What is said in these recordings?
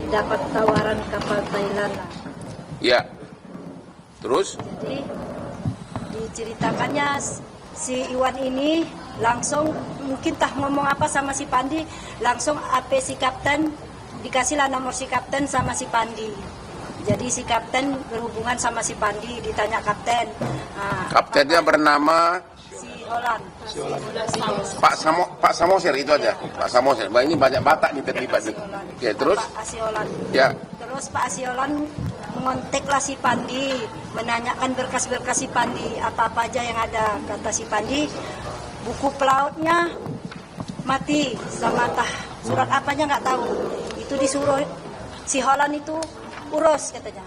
dapat tawaran kapal Thailand lah. Ya. Terus? Jadi diceritakannya si Iwan ini langsung mungkin tah ngomong apa sama si Pandi, langsung AP si kapten, dikasihlah nomor si kapten sama si Pandi. Jadi si kapten berhubungan sama si Pandi, ditanya kapten. Kaptennya bernama si Holland. Pak Samosir itu aja. Pak Samosir. Ini banyak Batak nih terlibat nih. Oke, terus? Pak Asiolan. Ya. Terus Pak Asiolan mengonteklah si Pandi, menanyakan berkas-berkas si Pandi, apa-apa aja yang ada. Kata si Pandi, buku pelautnya mati sama surat apanya nggak tahu. Itu disuruh si Holland itu urus katanya.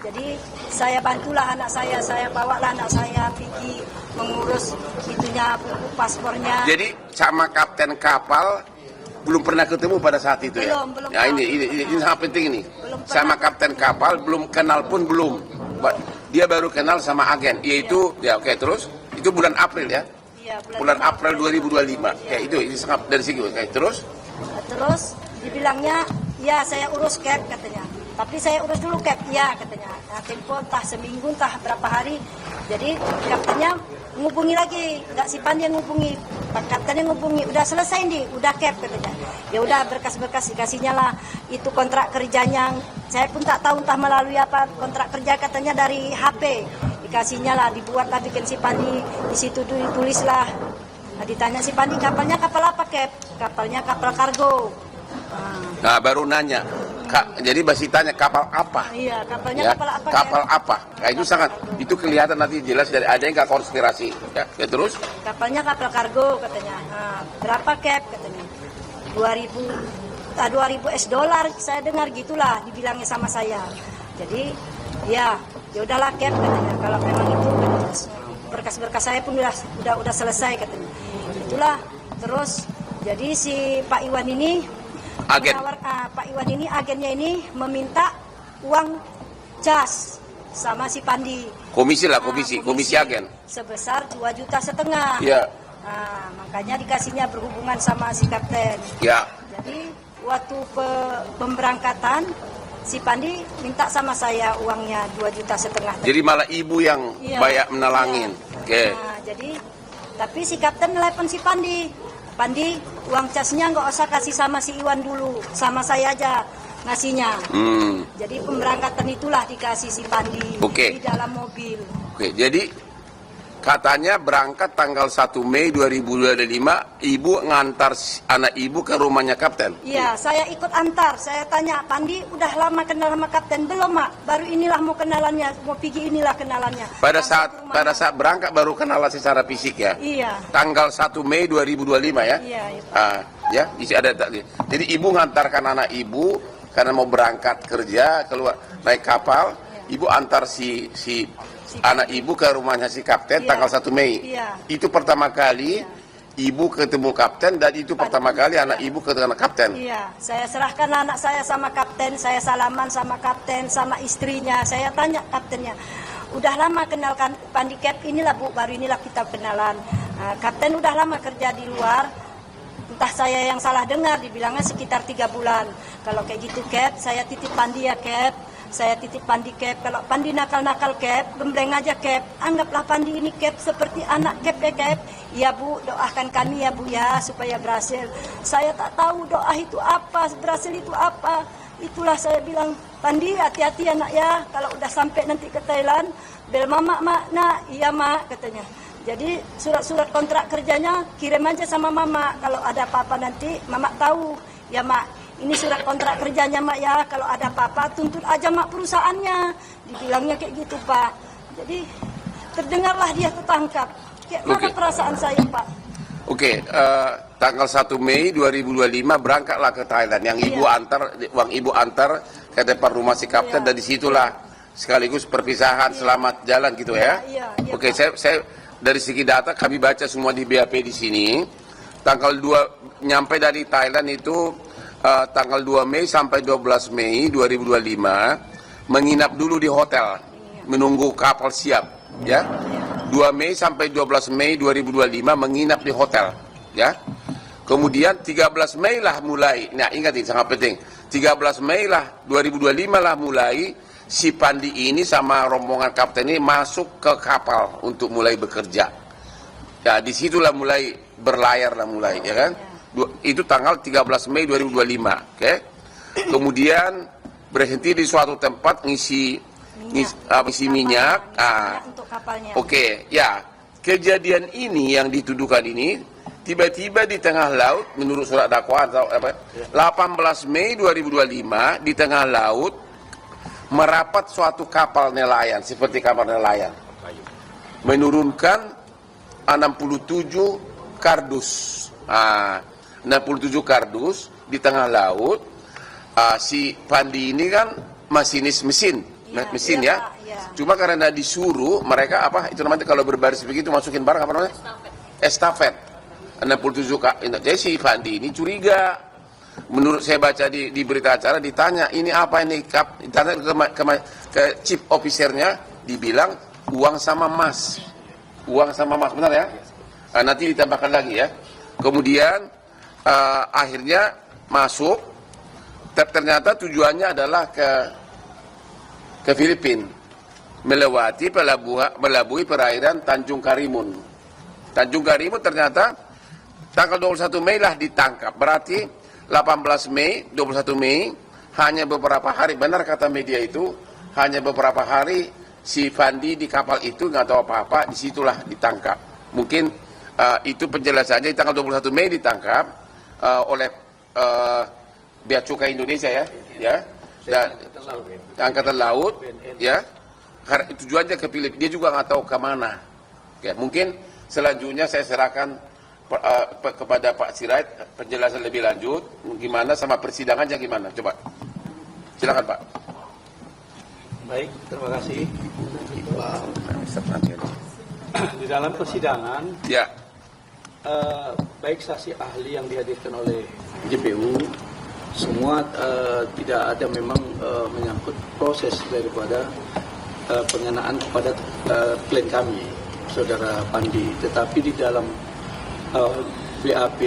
Jadi saya bantulah anak saya bawalah anak saya pergi mengurus itunya, buku paspornya. Jadi sama kapten kapal belum pernah ketemu pada saat itu ya? Belum. Ya ini sangat penting ini. Sama kapten kapal belum kenal pun belum. Dia baru kenal sama agen, yaitu ya oke, terus itu bulan April ya? Iya, bulan April 2025. Ya itu ini sangat dari segi oke, terus? Terus dibilangnya ya saya urus cap katanya. Tapi saya urus dulu cap, ya katanya. Nah, tempo entah seminggu entah berapa hari. Jadi kaptennya ngubungi lagi, nggak si Pandi yang ngubungi, Pak kaptennya ngubungi, udah selesai nih, udah cap katanya. Ya udah berkas-berkas dikasihnya lah, itu kontrak kerjanya. Saya pun tak tahu entah melalui apa kontrak kerja katanya dari HP. Dikasihnya lah, dibuatlah bikin si Pandi, di situ ditulislah. Nah, ditanya si Pandi kapalnya kapal apa cap? Kapalnya kapal kargo. Nah baru nanya. Jadi masih tanya kapal apa? Iya, kapalnya ya, kapal apa? Kapal apa? Nah, itu sangat, itu kelihatan nanti jelas dari ada yang nggak konspirasi. Ya, terus? Kapalnya kapal kargo katanya. Nah, berapa cap katanya? 2000 US dollar saya dengar gitulah dibilangnya sama saya. Jadi ya udahlah cap katanya. Kalau memang itu berkas-berkas saya pun udah selesai katanya. Itulah terus jadi si Pak Iwan ini agen. Pak Iwan ini agennya ini meminta uang cas sama si Pandi. Komisi lah, komisi agen. Sebesar 2,5 juta. Iya. Nah, makanya dikasihnya berhubungan sama si kapten. Ya. Jadi waktu pemberangkatan si Pandi minta sama saya uangnya 2,5 juta. Jadi malah ibu yang banyak menalangin. Iya. Oke. Nah, jadi tapi si kapten nelpon si Pandi. Pandi, uang casnya nggak usah kasih sama si Iwan dulu, sama saya aja ngasihnya. Jadi pemberangkatan itulah dikasih si Pandi di dalam mobil. Oke, jadi katanya berangkat tanggal 1 Mei 2025, ibu ngantar anak ibu ke rumahnya kapten. Iya, saya ikut antar. Saya tanya, Pandi udah lama kenal sama kapten? Belum, Mak. Baru inilah mau kenalannya, mau pergi inilah kenalannya. Pada saat berangkat baru kenalan secara fisik ya? Iya. Tanggal 1 Mei 2025 ya? Iya, ya, isi ada. Jadi ibu ngantarkan anak ibu karena mau berangkat kerja, keluar naik kapal, ibu antar si anak ibu ke rumahnya si kapten tanggal 1 Mei. Itu pertama kali ibu ketemu kapten dan itu pertama kali anak ibu ketemu kapten. Iya, saya serahkan anak saya sama kapten, saya salaman sama kapten, sama istrinya. Saya tanya kaptennya, udah lama kenalkan Pandi Cap inilah Bu, baru inilah kita kenalan. Kapten udah lama kerja di luar, entah saya yang salah dengar, dibilangnya sekitar 3 bulan. Kalau kayak gitu Cap, saya titip Pandi ya Cap. Saya titip Pandi Cap, kalau Pandi nakal-nakal Cap, gembleng aja Cap. Anggaplah Pandi ini Cap seperti anak Cap ya Cap. Ya Bu, doakan kami ya Bu ya, supaya berhasil. Saya tak tahu doa itu apa, berhasil itu apa. Itulah saya bilang, Pandi hati-hati anak ya, kalau udah sampai nanti ke Thailand, bel mama mak, nak, iya mak katanya. Jadi surat-surat kontrak kerjanya kirim aja sama mama, kalau ada apa-apa nanti mama tahu. Ya mak, ini surat kontrak kerjanya mak ya, kalau ada apa-apa tuntut aja mak perusahaannya. Dibilangnya kayak gitu Pak. Jadi terdengarlah dia tertangkap. Kayak mana perasaan saya Pak? Oke, tanggal 1 Mei 2025 berangkatlah ke Thailand. Yang ibu antar, uang ibu antar ke depan rumah si kapten dan disitulah sekaligus perpisahan selamat jalan gitu ya. Oke, saya dari segi data kami baca semua di BAP di sini. Tanggal 2 nyampe dari Thailand itu tanggal 2 Mei sampai 12 Mei 2025 menginap dulu di hotel menunggu kapal siap ya. 2 Mei sampai 12 Mei 2025 menginap di hotel ya. Kemudian 13 Mei lah mulai. Nah, ingat ini sangat penting. 13 Mei lah 2025 lah mulai si Pandi ini sama rombongan kapten ini masuk ke kapal untuk mulai bekerja. Ya, disitulah mulai berlayar lah mulai, ya kan? Itu tanggal 13 Mei 2025, oke? Kemudian berhenti di suatu tempat ngisi minyak. Untuk kapalnya. Oke, ya. Kejadian ini yang dituduhkan ini tiba-tiba di tengah laut menurut surat dakwaan 18 Mei 2025 di tengah laut merapat suatu kapal nelayan seperti kapal nelayan menurunkan 67 kardus. 67 kardus di tengah laut. Si Pandi ini kan masinis mesin ya. Pak, ya. Cuma karena disuruh mereka itu namanya kalau berbaris begitu masukin barang apa namanya? Estafet. 67 jadi si Pandi ini curiga. Menurut saya baca di berita acara ditanya ini apa ini ditanya ke chief officernya dibilang uang sama emas benar ya? Nanti ditambahkan lagi ya. Kemudian akhirnya masuk ternyata tujuannya adalah ke Filipina melabui perairan Tanjung Karimun. Tanjung Karimun ternyata tanggal 21 Mei lah ditangkap. Berarti 18 Mei, 21 Mei, hanya beberapa hari, benar kata media itu, hanya beberapa hari si Pandi di kapal itu nggak tahu apa-apa, disitulah ditangkap. Mungkin itu penjelasannya di tanggal 21 Mei ditangkap oleh Bea Cukai Indonesia ya, dan Angkatan Laut, ya, tujuannya ke Filipina, dia juga nggak tahu kemana. Ya, mungkin selanjutnya saya serahkan kepada Pak Sirait penjelasan lebih lanjut gimana sama persidangannya gimana, coba silakan Pak. Baik, terima kasih di dalam persidangan ya, baik saksi ahli yang dihadirkan oleh JPU semua tidak ada memang menyangkut proses daripada pengenaan kepada klien kami saudara Pandi, tetapi di dalam BAP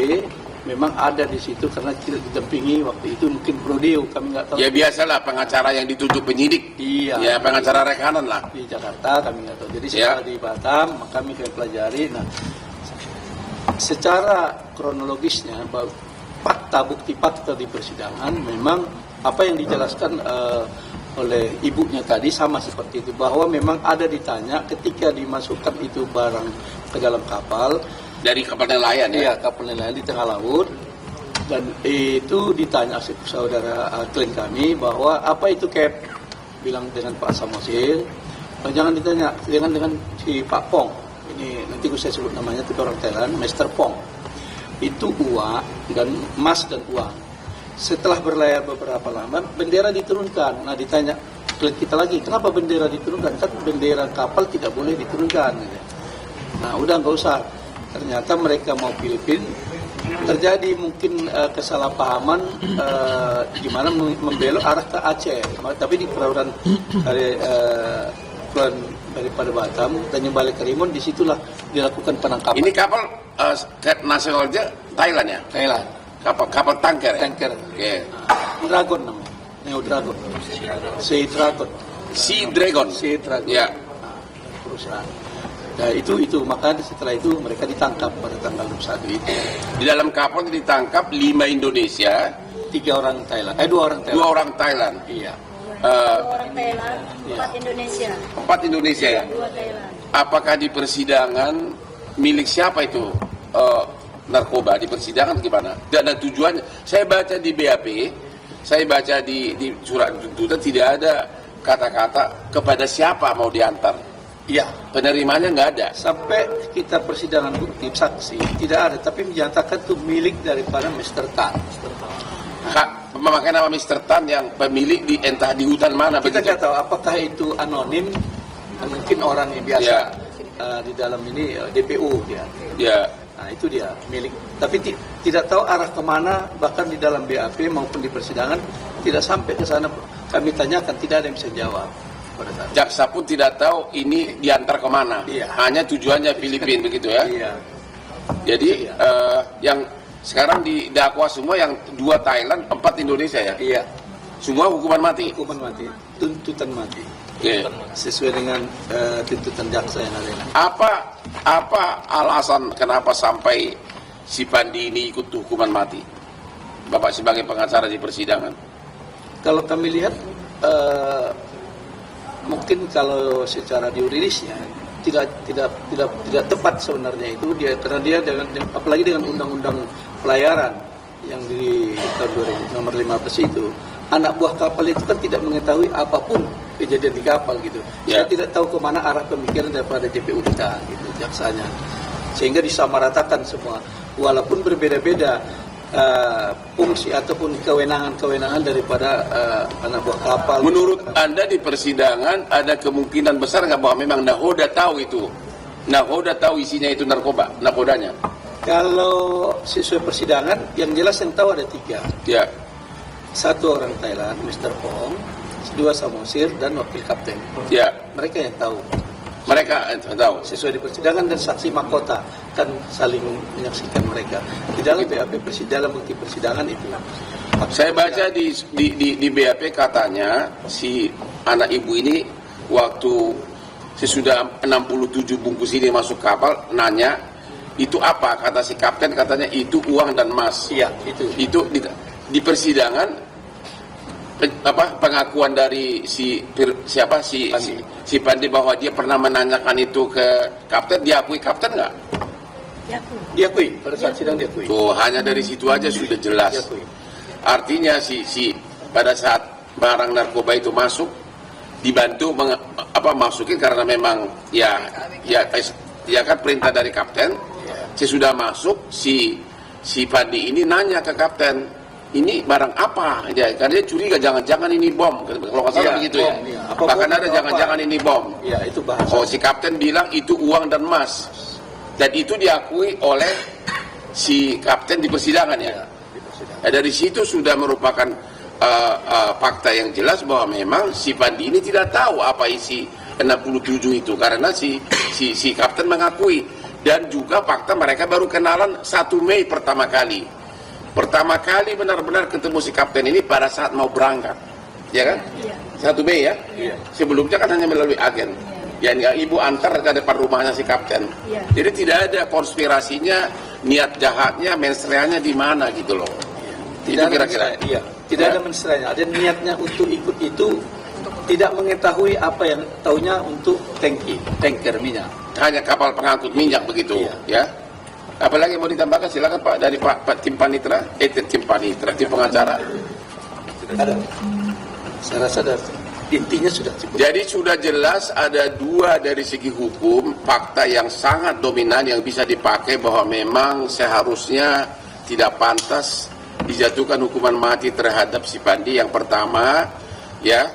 memang ada di situ karena tidak didampingi waktu itu mungkin prodeo kami nggak tahu. Ya biasalah pengacara yang dituntut penyidik. Iya. Ya pengacara rekanan lah. Di Jakarta kami nggak tahu. Jadi setelah di Batam kami pelajari. Nah, secara kronologisnya bukti fakta di persidangan memang apa yang dijelaskan oleh ibunya tadi sama seperti itu bahwa memang ada ditanya ketika dimasukkan itu barang ke dalam kapal. Dari kapal nelayan ya? Iya, kapal nelayan di tengah laut. Dan itu ditanya saudara klien kami bahwa apa itu cap? Bilang dengan Pak Samosil. Jangan ditanya, dengan si Pak Pong. Ini nanti saya sebut namanya, itu orang Thailand, Mr. Pong. Itu uang dan emas dan uang. Setelah berlayar beberapa lama, bendera diturunkan. Nah ditanya klien kita lagi, kenapa bendera diturunkan? Kan bendera kapal tidak boleh diturunkan. Nah udah nggak usah. Ternyata mereka mau Filipina, terjadi mungkin kesalahpahaman gimana membelok arah ke Aceh, tapi di perairan daripada Batam dan yang balik ke Karimun, disitulah dilakukan penangkapan. Ini kapal nasionalnya Thailand ya? Thailand. Kapal tanker ya? Tanker. Okay. Dragon namanya, Neo Dragon. Sea Dragon. Sea Dragon. Sea Dragon. Ya. Perusahaan. Nah itu maka setelah itu mereka ditangkap pada tanggal 21 itu. Di dalam kapal ditangkap 5 Indonesia, 2 orang Thailand. 2 orang Thailand. Iya. 2 orang Thailand, 4 Indonesia. 4 Indonesia ya? 2 Thailand. Apakah di persidangan milik siapa itu narkoba di persidangan gimana? Dan tujuannya, saya baca di BAP, saya baca di surat tuntutan tidak ada kata-kata kepada siapa mau diantar. Iya, penerimanya nggak ada. Sampai kita persidangan bukti saksi tidak ada, tapi menyatakan itu milik daripada Mr. Tan. Memakai nama Mr. Tan yang pemilik entah di hutan mana. Kita nggak tahu apakah itu anonim, mungkin orang yang biasa di dalam ini DPO dia. Ya. Nah itu dia milik. Tapi tidak tahu arah kemana, bahkan di dalam BAP maupun di persidangan tidak sampai ke sana. Kami tanyakan tidak ada yang bisa jawab. Jaksa pun tidak tahu ini diantar kemana. Iya. Hanya tujuannya Filipina begitu ya. Iya. Jadi yang sekarang didakwa semua yang 2 Thailand, 4 Indonesia ya. Iya. Semua hukuman mati. Hukuman mati, tuntutan mati. Oke. Sesuai dengan tuntutan jaksa yang ada. Apa alasan kenapa sampai si Pandi ini ikut hukuman mati? Bapak sebagai pengacara di persidangan. Kalau kami lihat, mungkin kalau secara yuridisnya tidak tepat sebenarnya itu karena dia apalagi dengan undang-undang pelayaran yang di tahun 2000 nomor 15 itu, anak buah kapal itu kan tidak mengetahui apapun kejadian di kapal gitu. Saya tidak tahu kemana arah pemikiran daripada JPU kita gitu, jaksanya, sehingga disamaratakan semua walaupun berbeda-beda fungsi ataupun kewenangan daripada anak buah kapal. Menurut Anda di persidangan ada kemungkinan besar nggak bahwa memang nahoda tahu itu? Nahoda tahu isinya itu nakodanya? Kalau sesuai persidangan, yang jelas yang tahu ada 3. Ya. 1 orang Thailand, Mr. Pong, 2 Samosir, dan wakil kapten. Ya. Mereka yang tahu. Mereka tahu. Sesuai di persidangan dan saksi mahkota kan saling menyaksikan mereka. Di dalam BAP dalam bukti persidangan itu. Saya baca di BAP katanya si anak ibu ini waktu sesudah 67 bungkus ini masuk kapal nanya itu apa, kata si kapten katanya itu uang dan emas. Iya, itu di persidangan pengakuan dari si Pandi bahwa dia pernah menanyakan itu ke kapten, diakui kapten nggak? Diakui, pada saat sidang diakui. Tuh, hanya dari situ aja sudah jelas. Diakui. Artinya pada saat barang narkoba itu masuk dibantu masukin karena memang ya kan perintah dari kapten. Sesudah masuk si Pandi ini nanya ke kapten, ini barang apa? Ya, karena dia curiga jangan-jangan ini bom. Kalau nggak salah begitu bom, ya. Iya. Bahkan ada jangan-jangan ini bom. Ya, itu bahasa. Oh, si kapten bilang itu uang dan emas. Dan itu diakui oleh si kapten di persidangan ya. Dari situ sudah merupakan fakta yang jelas bahwa memang si Pandi ini tidak tahu apa isi 67 itu karena si kapten mengakui. Dan juga fakta mereka baru kenalan 1 Mei pertama kali. Pertama kali benar-benar ketemu si kapten ini pada saat mau berangkat. Ya kan? Iya. 1 Mei ya? Iya. Sebelumnya kan hanya melalui agen. Ya, ibu antar ke depan rumahnya si kapten. Iya. Jadi tidak ada konspirasinya, niat jahatnya, mensreanya di mana gitu loh. Tidak itu kira-kira. Iya. Tidak ada mensreanya. Ada niatnya untuk ikut itu, tidak mengetahui apa yang taunya untuk tanker minyak. Hanya kapal pengangkut minyak begitu, ya. Apalagi mau ditambahkan silakan Pak dari Pak tim panitra, tim pengacara. Ada. Saya rasa intinya sudah cukup. Jadi sudah jelas ada 2 dari segi hukum fakta yang sangat dominan yang bisa dipakai bahwa memang seharusnya tidak pantas dijatuhkan hukuman mati terhadap si Pandi. Yang pertama, ya.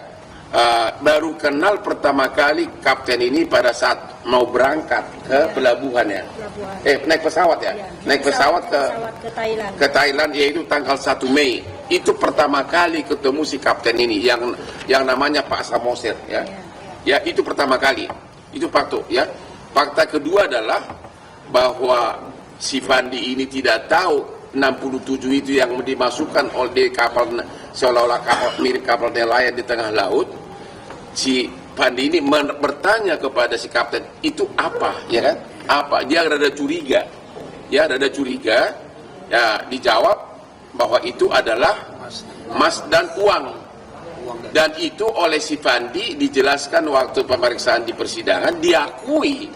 Baru kenal pertama kali kapten ini pada saat mau berangkat ke pelabuhan ya. Naik pesawat ya. Naik pesawat ke Thailand yaitu tanggal 1 Mei. Itu pertama kali ketemu si kapten ini yang namanya Pak Samosir ya. Ya, itu pertama kali. Itu fakta ya. Fakta kedua adalah bahwa si Pandi ini tidak tahu 67 itu yang dimasukkan oleh kapal seolah-olah kapal mirip kapal nelayan di tengah laut. Si Pandi ini bertanya kepada si kapten itu apa, ya kan? Apa? Dia rada curiga, ya dijawab bahwa itu adalah emas dan uang. Dan itu oleh si Pandi dijelaskan waktu pemeriksaan di persidangan diakui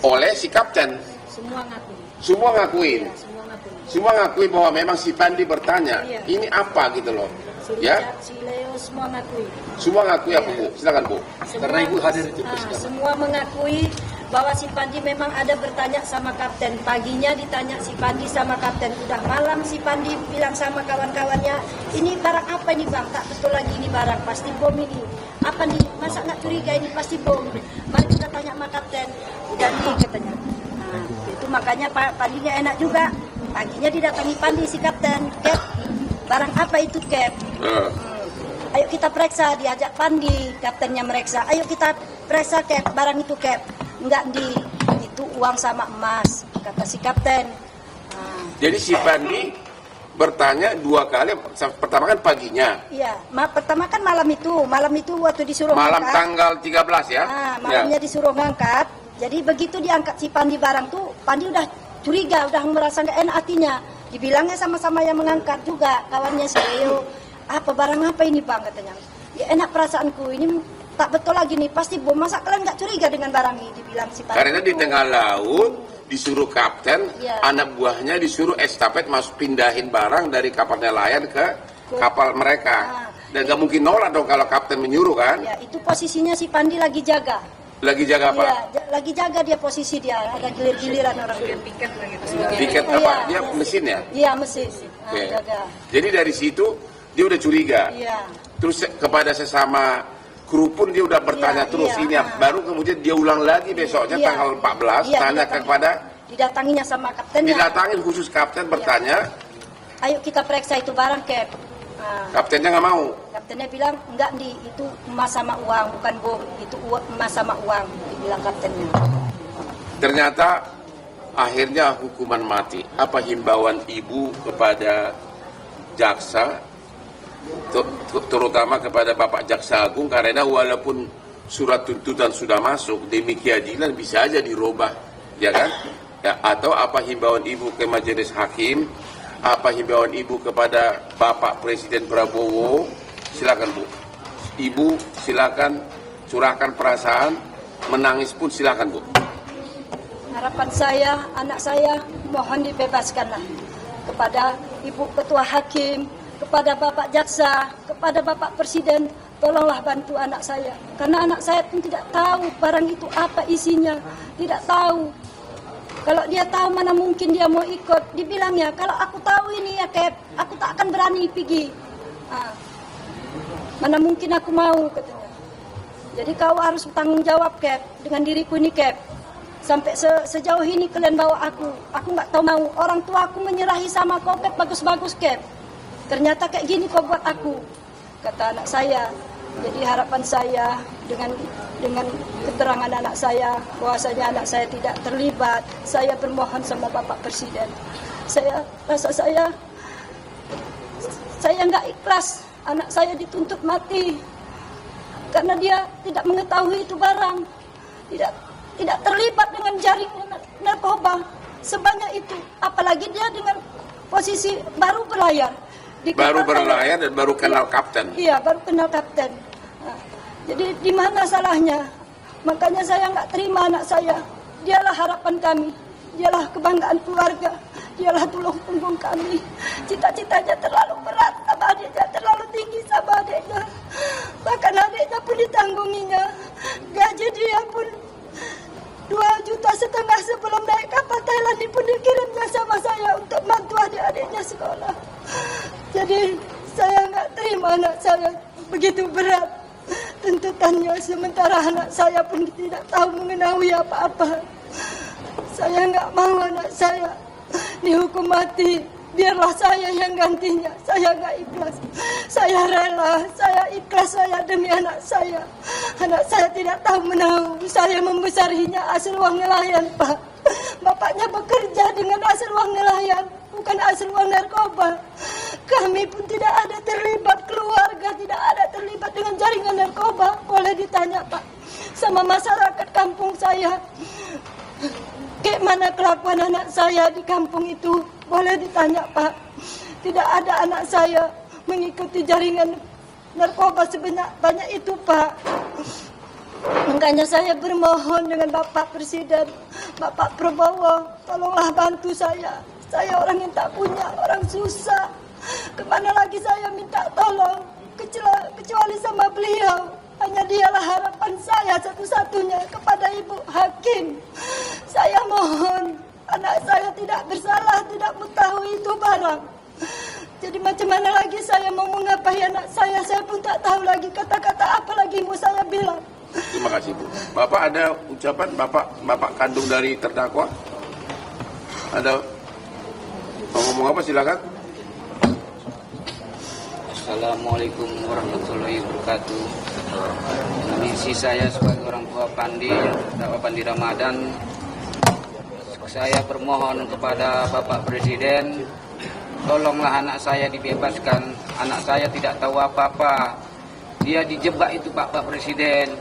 oleh si kapten. Semua ngakuin. Semua ngakui bahwa memang si Pandi bertanya, ini apa gitu loh. Ya. Si Leo semua ngakui. Semua ngakui apa Bu? Silakan Bu. Karena Ibu hadir di persidangan. Semua mengakui bahwa si Pandi memang ada bertanya sama kapten. Paginya ditanya si Pandi sama kapten. Udah malam si Pandi bilang sama kawan-kawannya, ini barang apa ini Bang? Tak betul lagi ini barang, pasti bom ini. Apa nih? Masa nggak curiga ini pasti bom? Mari kita tanya sama kapten. Udah nih katanya. Nah, itu makanya Pandinya enak juga. Paginya didatangi Pandi si kapten. Cap, barang apa itu Cap? Ayo kita periksa, diajak Pandi, kaptennya meriksa. Ayo kita periksa Cap, barang itu Cap. Enggak itu uang sama emas, kata si kapten. Jadi si Pandi bertanya 2 kali. Pertama kan paginya. Iya, pertama kan malam itu waktu disuruh Malam ngangkat. tanggal 13 ya. Malamnya disuruh ngangkat. Jadi begitu diangkat si Pandi barang tuh, Pandi udah curiga, udah merasa nggak enak hatinya. Dibilangnya sama-sama yang mengangkat juga kawannya saya. Apa barang apa ini bang katanya? Ya enak perasaanku ini tak betul lagi nih, pasti bom. Masa kalian nggak curiga dengan barang ini? Dibilang si Pandi. Karena di tengah laut disuruh kapten, anak buahnya disuruh estafet masuk pindahin barang dari kapal nelayan ke kapal mereka. Dan nggak mungkin nolak dong kalau kapten menyuruh kan? Ya itu posisinya si Pandi lagi jaga. Lagi jaga apa? Iya, lagi jaga dia posisi dia. Ada gilir-giliran orang piket gitu. Piket apa? Dia mesin ya? Iya mesin. Oke. Jaga. Jadi dari situ dia udah curiga. Iya. Terus kepada sesama kru pun dia udah bertanya terus ini. Baru kemudian dia ulang lagi besoknya tanggal 14 tanya kepada didatanginya sama kaptennya. Didatangin khusus kapten bertanya. Ayo kita periksa itu barang Cap. Kaptennya nggak mau. Kaptennya bilang enggak itu emas sama uang bukan bom, itu emas sama uang, dibilang kaptennya. Ternyata akhirnya hukuman mati. Apa himbauan ibu kepada jaksa, terutama kepada Bapak Jaksa Agung, karena walaupun surat tuntutan sudah masuk, demi keadilan bisa aja dirubah, ya kan? Ya, atau apa himbauan ibu ke majelis hakim, apa himbauan ibu kepada Bapak Presiden Prabowo? Silakan Bu. Ibu silakan curahkan perasaan, menangis pun silakan Bu. Harapan saya, anak saya mohon dibebaskanlah. Kepada Ibu Ketua Hakim, kepada Bapak Jaksa, kepada Bapak Presiden, tolonglah bantu anak saya. Karena anak saya pun tidak tahu barang itu apa isinya, tidak tahu. Kalau dia tahu mana mungkin dia mau ikut. Dibilangnya, kalau aku tahu ini ya Cap, aku tak akan berani pergi. Mana mungkin aku mau katanya. Jadi kau harus bertanggung jawab Cap, dengan diriku ini Cap. Sampai sejauh ini kalian bawa aku nggak tahu mau. Orang tua aku menyerahi sama kau Cap, bagus-bagus Cap. Ternyata kayak gini kau buat aku, kata anak saya. Jadi harapan saya dengan keterangan anak saya bahwasanya anak saya tidak terlibat, saya bermohon sama Bapak Presiden. Saya rasa saya nggak ikhlas anak saya dituntut mati karena dia tidak mengetahui itu barang, tidak terlibat dengan jaringan narkoba sebanyak itu, apalagi dia dengan posisi baru berlayar. Baru berlayar dan baru kenal kapten. Iya, baru kenal kapten. Jadi di mana salahnya? Makanya saya nggak terima anak saya. Dialah harapan kami, dialah kebanggaan keluarga, dialah tulang punggung kami. Cita-citanya terlalu berat sama adiknya, terlalu tinggi sama adiknya. Bahkan adiknya pun ditanggunginya. Gaji dia pun 2,5 juta sebelum naik kapal Thailand ini pun dikirimnya sama saya untuk bantu adik-adiknya sekolah. Jadi saya nggak terima anak saya begitu berat tuntutannya, sementara anak saya pun tidak tahu mengetahui apa-apa. Saya nggak mau anak saya dihukum mati, biarlah saya yang gantinya. Saya nggak ikhlas, saya rela, saya ikhlas, saya demi anak saya. Anak saya tidak tahu menahu, saya membesarinya hasil uang nelayan Pak. Bapaknya bekerja dengan hasil uang nelayan, bukan hasil uang narkoba. Kami pun tidak ada terlibat, keluarga tidak ada terlibat dengan jaringan narkoba. Boleh ditanya Pak sama masyarakat kampung saya, kayak mana kelakuan anak saya di kampung itu. Boleh ditanya Pak. Tidak ada anak saya mengikuti jaringan narkoba sebanyak itu Pak. Makanya saya bermohon dengan Bapak Presiden, Bapak Prabowo, tolonglah bantu saya. Saya orang yang tak punya, orang susah. Kemana lagi saya minta tolong, kecuali sama beliau. Hanya dialah harapan saya satu-satunya kepada Ibu Hakim. Saya mohon, anak saya tidak bersalah, tidak mengetahui itu barang. Jadi macam mana lagi saya mau mengapahi anak saya pun tak tahu lagi kata-kata apa lagi mau saya bilang. Terima kasih Bu. Bapak ada ucapan, Bapak kandung dari terdakwa? Ada mau ngomong apa, silakan. Assalamualaikum warahmatullahi wabarakatuh. Misi saya sebagai orang tua Pandi, terdakwa Pandi Ramadan, saya bermohon kepada Bapak Presiden tolonglah anak saya dibebaskan. Anak saya tidak tahu apa-apa. Dia dijebak itu Pak Presiden.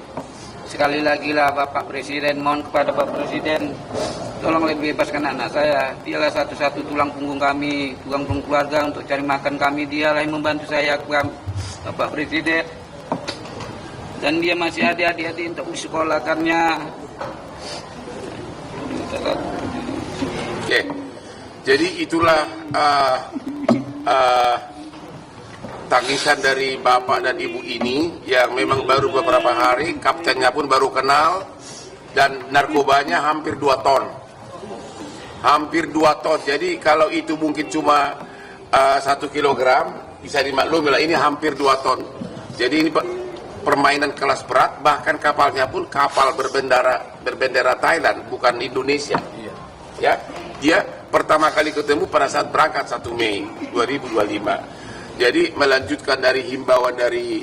Sekali lagi lah Bapak Presiden, mohon kepada Bapak Presiden, tolonglah bebaskan anak saya. Dialah satu-satu tulang punggung kami, tulang punggung keluarga untuk cari makan kami. Dialah yang membantu saya, Bapak Presiden. Dan dia masih ada adik-adik untuk disekolahkannya. Oke, jadi itulah tangisan dari bapak dan ibu ini yang memang baru beberapa hari, kaptennya pun baru kenal, dan narkobanya hampir 2 ton. Hampir 2 ton. Jadi kalau itu mungkin cuma 1 kilogram, bisa dimaklumi lah, ini hampir 2 ton. Jadi ini permainan kelas berat, bahkan kapalnya pun kapal berbendera Thailand, bukan Indonesia. Ya, dia pertama kali ketemu pada saat berangkat 1 Mei 2025. Jadi melanjutkan dari himbauan dari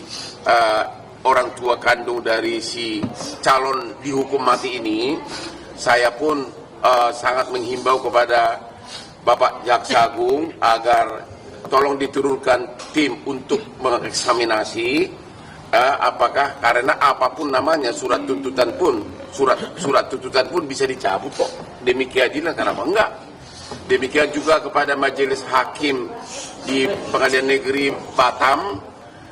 orang tua kandung dari si calon dihukum mati ini, saya pun sangat menghimbau kepada Bapak Jaksa Agung agar tolong diturunkan tim untuk mengeksaminasi apakah, karena apapun namanya surat tuntutan pun bisa dicabut kok demi keadilan, kenapa enggak? Demikian juga kepada Majelis Hakim di Pengadilan Negeri Batam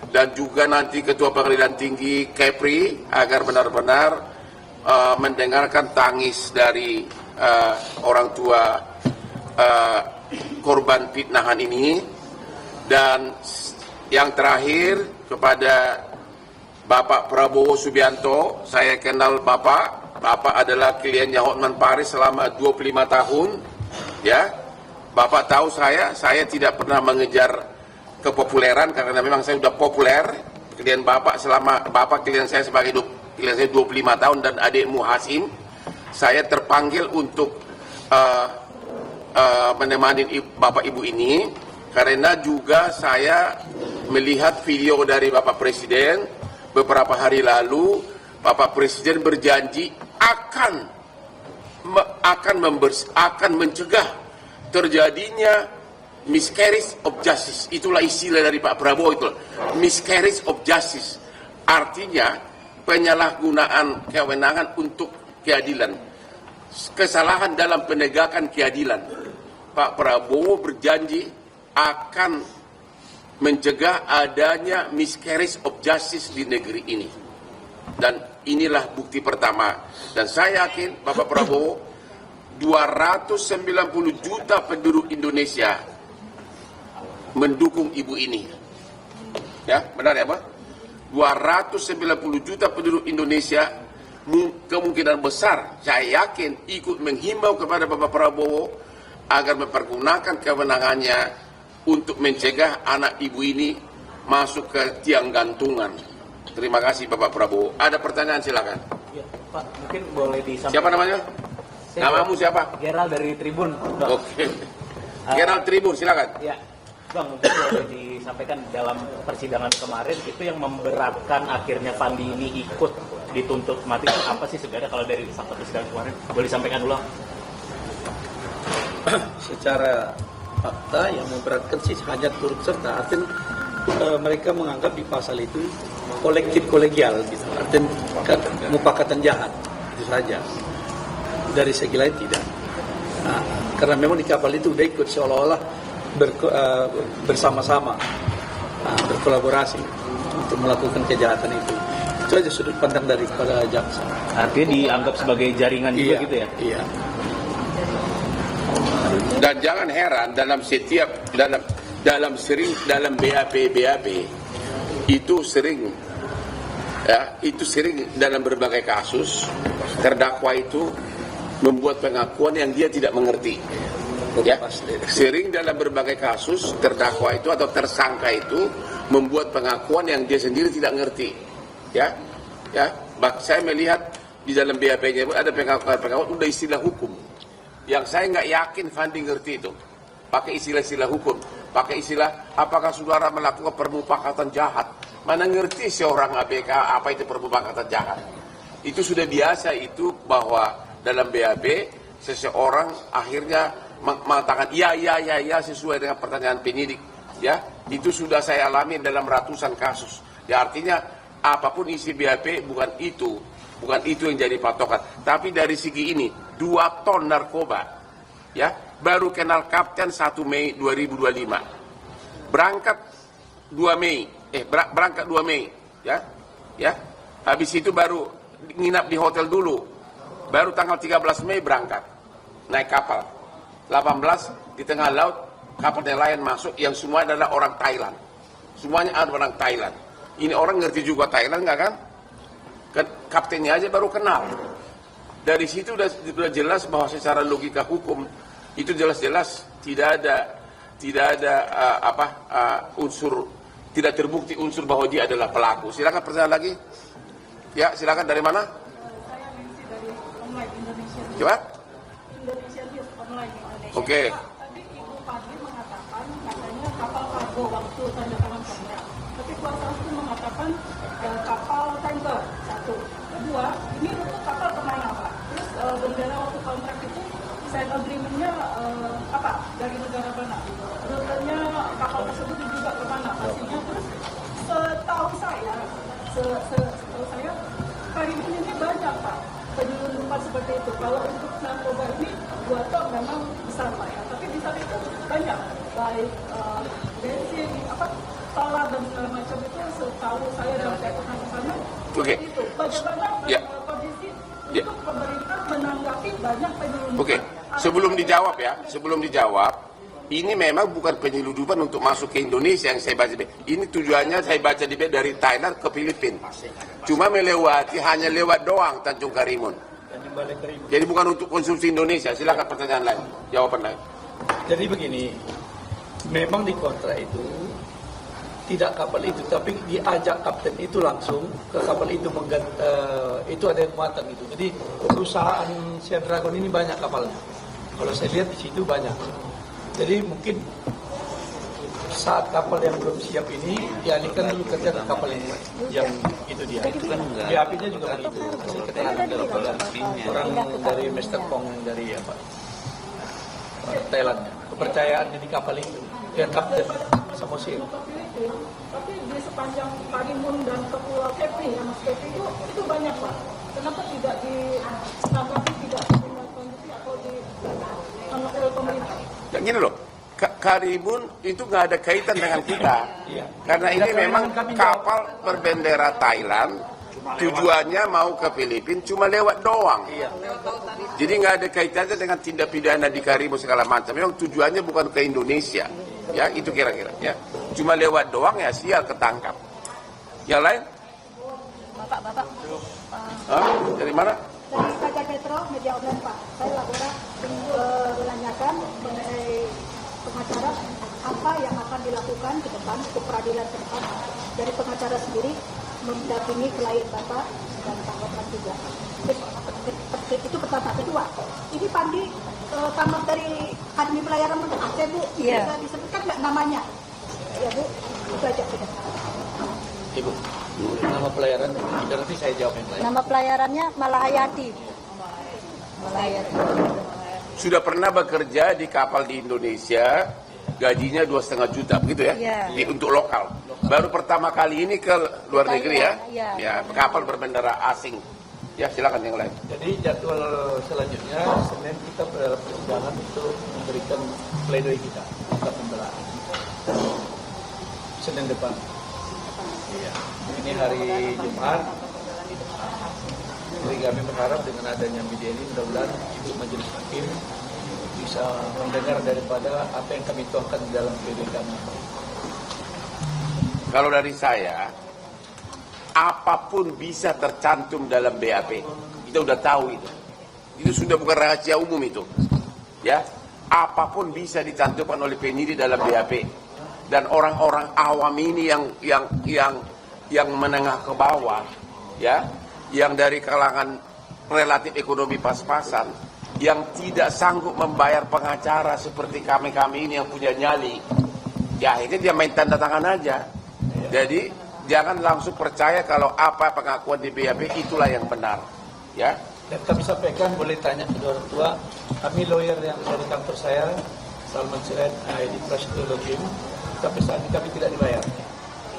dan juga nanti Ketua Pengadilan Tinggi Kepri agar benar-benar mendengarkan tangis dari orang tua korban fitnahan ini. Dan yang terakhir kepada Bapak Prabowo Subianto, saya kenal Bapak adalah kliennya Hotman Paris selama 25 tahun. Ya, Bapak tahu saya tidak pernah mengejar kepopuleran karena memang saya sudah populer. Klien Bapak selama Bapak klien saya sebagai klien saya 25 tahun dan adikmu Hasim, saya terpanggil untuk menemani Bapak Ibu ini karena juga saya melihat video dari Bapak Presiden beberapa hari lalu. Bapak Presiden berjanji akan mencegah terjadinya miscarriage of justice. Itulah istilah dari Pak Prabowo, itu miscarriage of justice, artinya penyalahgunaan kewenangan untuk keadilan, kesalahan dalam penegakan keadilan. Pak Prabowo berjanji akan mencegah adanya miscarriage of justice di negeri ini, dan inilah bukti pertama. Dan saya yakin Bapak Prabowo, 290 juta penduduk Indonesia mendukung ibu ini. Ya, benar ya Pak? 290 juta penduduk Indonesia kemungkinan besar, saya yakin, ikut menghimbau kepada Bapak Prabowo agar mempergunakan kewenangannya untuk mencegah anak ibu ini masuk ke tiang gantungan. Terima kasih Bapak Prabowo. Ada pertanyaan silakan. Ya, Pak, mungkin boleh disampaikan. Siapa namanya? Namamu siapa? Gerald dari Tribun. Oke. Gerald Tribun, silakan. Ya, Bang, mungkin boleh disampaikan dalam persidangan kemarin itu yang memberatkan akhirnya Pandi ini ikut dituntut mati. Apa sih sebenarnya kalau dari fakta persidangan kemarin? Boleh disampaikan dulu? Secara fakta yang memberatkan sih hanya turut serta, artinya mereka menganggap di pasal itu kolektif kolegial, gitu. Artinya mupakatan jahat, itu saja. Dari segi lain tidak. Nah, karena memang di kapal itu udah ikut seolah-olah bersama-sama, berkolaborasi untuk melakukan kejahatan itu. Itu aja sudut pandang daripada jaksa. Artinya dianggap sebagai jaringan juga gitu ya? Iya. Dan jangan heran dalam setiap dalam BAP itu sering dalam berbagai kasus terdakwa itu membuat pengakuan yang dia tidak mengerti. Ya, sering dalam berbagai kasus terdakwa itu atau tersangka itu membuat pengakuan yang dia sendiri tidak ngerti. Ya, saya melihat di dalam BAP-nya ada pengakuan udah istilah hukum. Yang saya nggak yakin Fandi ngerti itu. Pakai istilah-istilah hukum. Pakai istilah, apakah saudara melakukan permufakatan jahat? Mana ngerti seorang ABK apa itu permufakatan jahat? Itu sudah biasa itu bahwa dalam BAP seseorang akhirnya mengatakan iya sesuai dengan pertanyaan penyidik, ya itu sudah saya alami dalam ratusan kasus. Ya artinya apapun isi BAP bukan itu yang jadi patokan. Tapi dari segi ini 2 ton narkoba, ya baru kenal kapten 1 Mei 2025, berangkat 2 Mei, ya habis itu baru nginap di hotel dulu, baru tanggal 13 Mei berangkat naik kapal, 18 di tengah laut kapal yang lain masuk yang semua adalah orang Thailand, semuanya ada orang Thailand. Ini orang ngerti juga Thailand nggak kan? Kaptennya aja baru kenal. Dari situ sudah jelas bahwa secara logika hukum itu jelas-jelas tidak ada unsur, tidak terbukti unsur bahwa dia adalah pelaku. Silakan pertanyaan lagi. Ya, silakan dari mana? Saya Nancy dari online Indonesia. Coba? Indonesia News online Indonesia. Oke. Tadi Ibu Fadli mengatakan katanya kapal kargo waktu tanda tangan Pemda. Tapi kuasa hukum mengatakan kapal tanker satu. Kedua, ini rute kapal kemana Pak? Terus bendera waktu kontrak itu sign agreement-nya apa? Dari negara mana? Rutenya kapal tersebut juga kemana? Pastinya terus setahu saya Karimun ini banyak Pak penyelundupan seperti itu. Kalau untuk narkoba ini 2 ton memang besar Pak ya, tapi di sana itu banyak baik bensin, solar dan segala macam itu setahu saya dan saya pernah ke sana. Oke. Itu bagaimana kondisi untuk pemerintah menanggapi banyak penyelundupan. Oke. Sebelum dijawab, ini memang bukan penyeludupan untuk masuk ke Indonesia yang saya baca. Ini tujuannya saya baca dari Thailand ke Filipina. Cuma hanya lewat doang Tanjung Karimun. Jadi bukan untuk konsumsi Indonesia. Silakan pertanyaan lain, jawaban lain. Jadi begini, memang di kontrak itu tidak kapal itu, tapi diajak kapten itu langsung ke kapal itu itu ada yang muatan itu. Jadi perusahaan Sea Dragon ini banyak kapalnya. Kalau saya lihat di situ banyak. Jadi mungkin saat kapal yang belum siap ini dialihkan dulu kerja ke kapal yang itu dia. Itu kan BAP-nya juga begitu. Hasil keterangan dari orang dari Mr. Pong dari Thailand. Kepercayaannya di kapal itu. Ya kapten Samosir. Tapi di sepanjang Karimun dan ke Pulau Kepri, Mas Kepri itu banyak Pak. Kenapa tidak ditanggapi, tidak ditindaklanjuti atau oleh pemerintah? Ya, gini loh, Karimun itu nggak ada kaitan dengan kita, karena ini memang kapal berbendera Thailand, tujuannya mau ke Filipina cuma lewat doang. Jadi nggak ada kaitannya dengan tindak pidana di Karimun segala macam. Memang tujuannya bukan ke Indonesia, ya itu kira-kira. Ya, cuma lewat doang ya sial ketangkap. Yang lain? Bapak. Dari mana? Dari Raja Petro, media online Pak. Saya Labora menanyakan mengenai pengacara apa yang akan dilakukan ke depan untuk peradilan ke depan dari pengacara sendiri mendampingi klien Bapak dan Pak Wapran juga. Itu pertama. Kedua, ini Pandi tamat dari Akademi Pelayaran untuk Aceh Bu. Iya. Bisa disebutkan nggak namanya? Ya Bu, itu aja sudah. Ibu, nama pelayaran, nanti saya jawab yang lain. Nama pelayarannya Malahayati. Sudah pernah bekerja di kapal di Indonesia, gajinya 2,5 juta, begitu ya? Iya. Untuk lokal. Baru pertama kali ini ke luar negeri ya? Iya. Ya, kapal berbendera asing. Ya, silakan yang lain. Jadi jadwal selanjutnya Senin kita dalam persidangan untuk memberikan pledoi kita untuk pembelaan. Senin depan. Iya. Ini hari Jumat. Jadi kami berharap dengan adanya media ini mudah-mudahan Ibu Majelis Hakim bisa mendengar daripada apa yang kami tuangkan di dalam pledoi kami. Kalau dari saya, apapun bisa tercantum dalam BAP. Kita udah tahu itu. Itu sudah bukan rahasia umum itu. Ya, apapun bisa dicantumkan oleh penyidik dalam BAP. Dan orang-orang awam ini yang menengah ke bawah, ya, yang dari kalangan relatif ekonomi pas-pasan, yang tidak sanggup membayar pengacara seperti kami ini yang punya nyali, ya akhirnya dia main tanda tangan aja. Jadi jangan langsung percaya kalau apa pengakuan di BAP itulah yang benar, ya. Dan kami sampaikan boleh tanya kedua orang tua Kami lawyer yang dari kantor saya, Salman Sirait, ID Prasetyo, sampai saat ini kami tidak dibayar.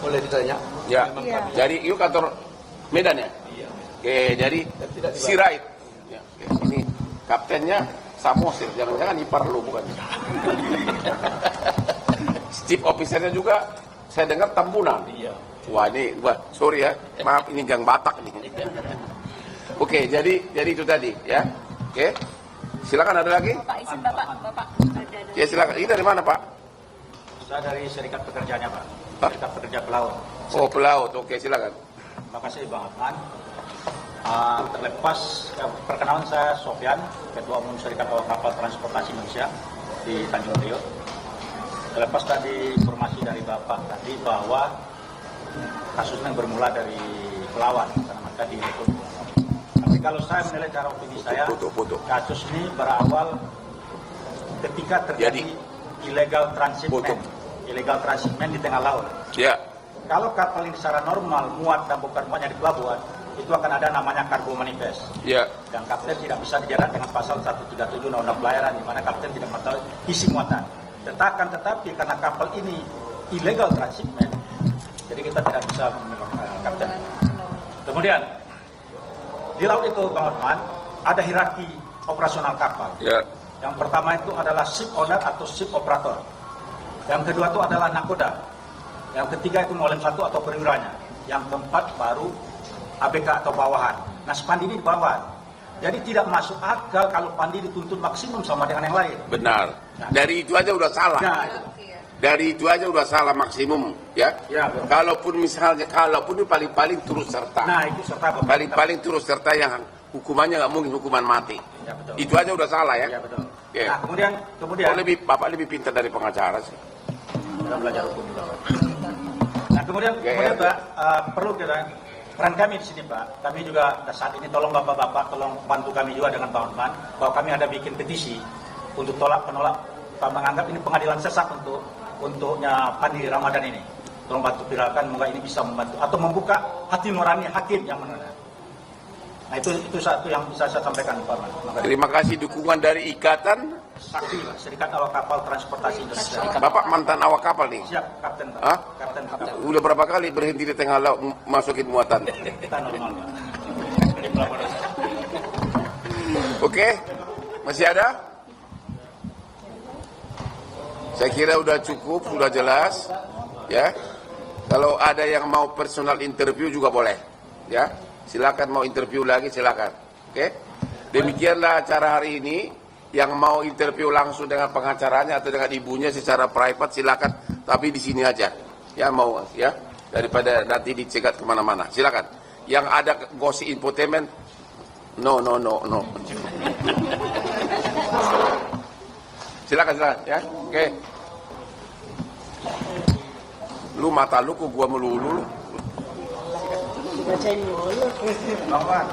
Boleh ditanya? Ya. Iya. Jadi yuk kantor Medan ya? Iya. Oke, jadi tidak dibayar. Sirait. Ya, oke. Ini kaptennya Samosir, jangan-jangan ipar lu bukan? Chief officernya juga saya dengar Tambunan. Iya. Wah sorry ya, maaf ini gang Batak nih. Oke, jadi itu tadi ya. Oke, silakan ada lagi. Bapak izin Bapak. Ya silakan. Ini dari mana Pak? Saya dari serikat pekerjanya Pak, Hah? serikat pekerja pelaut. Oh pelaut, oke silakan. Terima kasih Bang Adnan. Terlepas perkenalan saya Sofyan, Ketua Umum Serikat Awak Kapal Transportasi Indonesia di Tanjung Priok. Terlepas tadi informasi dari Bapak tadi bahwa kasusnya bermula dari pelawan, karena maka direkrut. Tapi kalau saya menilai cara opini saya, Foto. kasus ini berawal ketika terjadi illegal transshipment di tengah laut. Ya, Kalau kapal ini secara normal muat dan bukan muatnya di pelabuhan, itu akan ada namanya cargo manifest. ya, Dan kapten tidak bisa dijerat dengan pasal 137 Undang-Undang Pelayaran, di mana kapten tidak mengetahui isi muatan. Tetapi karena kapal ini illegal transshipment, jadi kita tidak bisa menemukan kapten. Kemudian di laut itu, Bang Otman, ada hierarki operasional kapal. ya, Yang pertama itu adalah ship owner atau ship operator. Yang kedua itu adalah nakoda. Yang ketiga itu molem 1 atau perwiranya. Yang keempat baru ABK atau bawahan. Nah, Spandi ini di bawah. Jadi tidak masuk akal kalau Pandi dituntut maksimum sama dengan yang lain. benar. Dari itu aja udah salah. Nah, Dari itu aja udah salah maksimum, ya. Ya, betul. Kalaupun itu paling-paling turut serta. nah itu serta Paling-paling turut serta yang hukumannya nggak mungkin hukuman mati. Ya, betul. Itu aja udah salah ya. Ya, betul. Ya. Nah, kemudian Bapak lebih pintar dari pengacara sih. kita belajar hukum juga. Nah, kemudian Ya. Pak, perlu kita peran kami di sini Pak. Kami juga saat ini tolong Bapak-bapak tolong bantu kami juga dengan Bang Otman bahwa kami ada bikin petisi untuk penolak Pak menganggap ini pengadilan sesat untuknya Pandi Ramadan ini. Tolong bantu viralkan, moga ini bisa membantu atau membuka hati nurani hakim yang menang. Nah itu satu yang bisa saya sampaikan Pak. Terima kasih dukungan dari Ikatan. Saksi Pak, Serikat Awak Kapal Transportasi Indonesia. Bapak mantan awak kapal nih. Siap Kapten Pak. Hah? Kapten. Udah berapa kali berhenti di tengah laut masukin muatan? Kita normal Pak. Oke, masih ada? Saya kira udah cukup, sudah jelas, ya. Kalau ada yang mau personal interview juga boleh, ya. Silakan mau interview lagi, silakan. Oke. Demikianlah acara hari ini. Yang mau interview langsung dengan pengacaranya atau dengan ibunya secara private silakan, tapi di sini aja, ya mau, ya. Daripada nanti dicegat kemana-mana, silakan. Yang ada gosip infotainment, no. Silakan, ya. Oke. Lu mata lu kok gua melulu. Bang,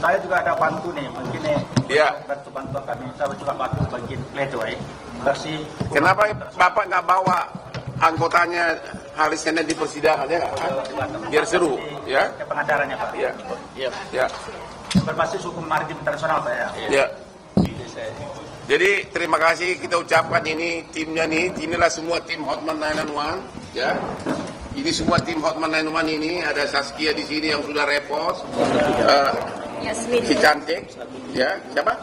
saya juga ada bantu nih, mungkin nih. Iya. Bantu kami, saya juga bantu bikin pledoi bersih. Kenapa Bapak nggak bawa anggotanya hari Senin di persidangan ya? Biar seru, ya? Ke pengacaranya Pak. Iya. Ya. Berbasis hukum maritim internasional Pak ya. Ya. Jadi terima kasih kita ucapkan ini timnya nih, inilah semua tim Hotman 991 ya. Ini semua tim Hotman 991 ini ada Saskia di sini yang sudah repot. Yasmin. Si cantik, ya. Siapa?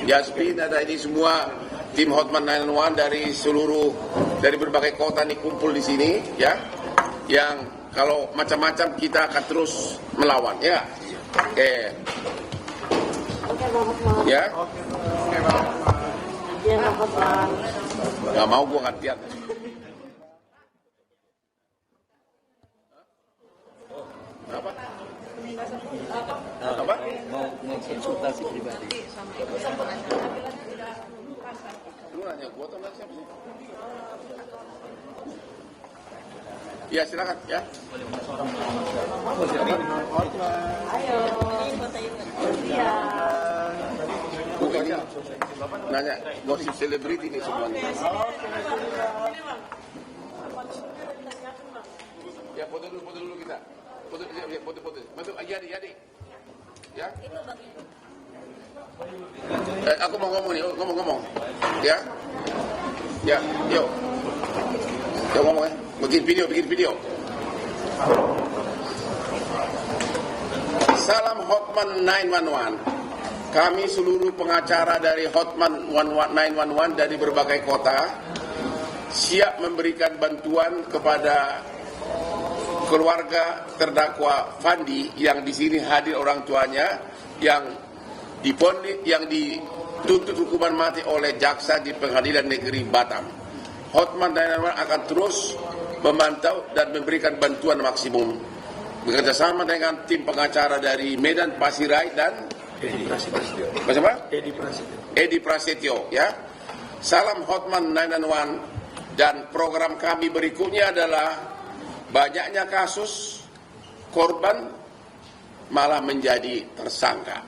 Yasmin ada ini semua tim Hotman 991 dari berbagai kota nih kumpul di sini ya. Yang kalau macam-macam kita akan terus melawan ya. Oke. Ya. Gak mau gua gantian. Apa? Apa? Mau konsultasi pribadi. Lu nanya gua atau nanya siapa sih? Ya silakan ya. Bukan ya. Nanya gosip selebriti nih semuanya. Ya foto dulu kita. Foto. Bantu Yadi. Ya. Aku mau ngomong nih, ngomong. Ya, yuk ngomong ya. Bikin video. Salam Hotman 911. Kami seluruh pengacara dari Hotman 911 dari berbagai kota siap memberikan bantuan kepada keluarga terdakwa Fandi yang di sini hadir orang tuanya yang dituntut hukuman mati oleh jaksa di Pengadilan Negeri Batam. Hotman 911 akan terus memantau dan memberikan bantuan maksimum bekerjasama dengan tim pengacara dari Medan, Pasirai dan Edi Prasetyo. Ya. Salam Hotman 911 dan program kami berikutnya adalah banyaknya kasus korban malah menjadi tersangka.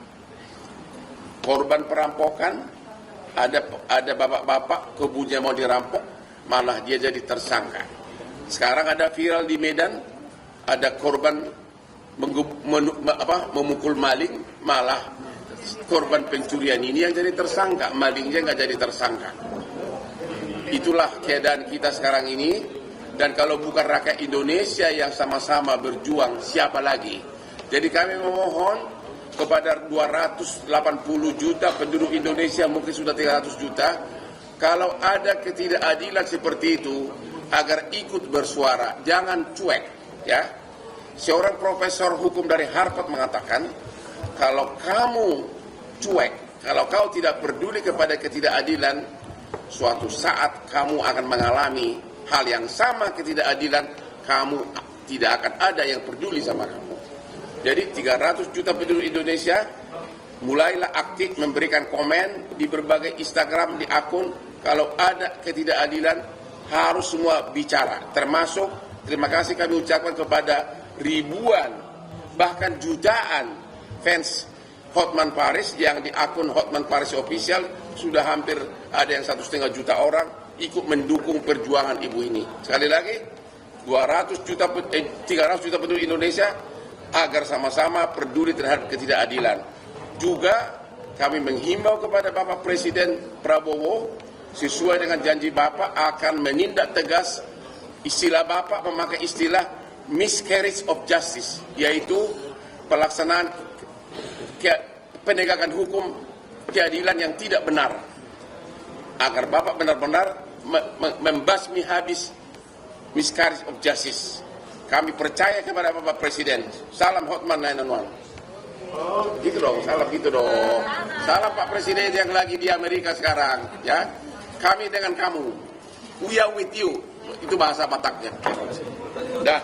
Korban perampokan, ada bapak-bapak kebunnya mau dirampok, malah dia jadi tersangka. Sekarang ada viral di Medan, ada korban memukul maling, malah korban pencurian ini yang jadi tersangka, malingnya nggak jadi tersangka. Itulah keadaan kita sekarang ini, dan kalau bukan rakyat Indonesia yang sama-sama berjuang, siapa lagi? Jadi kami memohon kepada 280 juta penduduk Indonesia, mungkin sudah 300 juta, kalau ada ketidakadilan seperti itu, agar ikut bersuara, jangan cuek. Ya, seorang profesor hukum dari Harvard mengatakan, kalau kamu cuek, kalau kau tidak peduli kepada ketidakadilan, suatu saat kamu akan mengalami hal yang sama ketidakadilan, kamu tidak akan ada yang peduli sama kamu. Jadi 300 juta penduduk Indonesia mulailah aktif memberikan komen di berbagai Instagram, di akun, kalau ada ketidakadilan harus semua bicara, termasuk terima kasih kami ucapkan kepada ribuan bahkan jutaan fans Hotman Paris yang di akun Hotman Paris Official sudah hampir ada yang 1,5 juta orang ikut mendukung perjuangan ibu ini. Sekali lagi 300 juta penduduk Indonesia agar sama-sama peduli terhadap ketidakadilan. Juga kami menghimbau kepada Bapak Presiden Prabowo sesuai dengan janji Bapak akan menindak tegas, istilah Bapak memakai istilah miscarriage of justice, yaitu pelaksanaan penegakan hukum keadilan yang tidak benar, agar Bapak benar-benar membasmi habis miscarriage of justice. Kami percaya kepada Bapak Presiden. Salam Hotman 911. Gitu dong, salam gitu dong. Salam Pak Presiden yang lagi di Amerika sekarang, ya. Kami dengan kamu. We are with you. Itu bahasa Bataknya. Dah.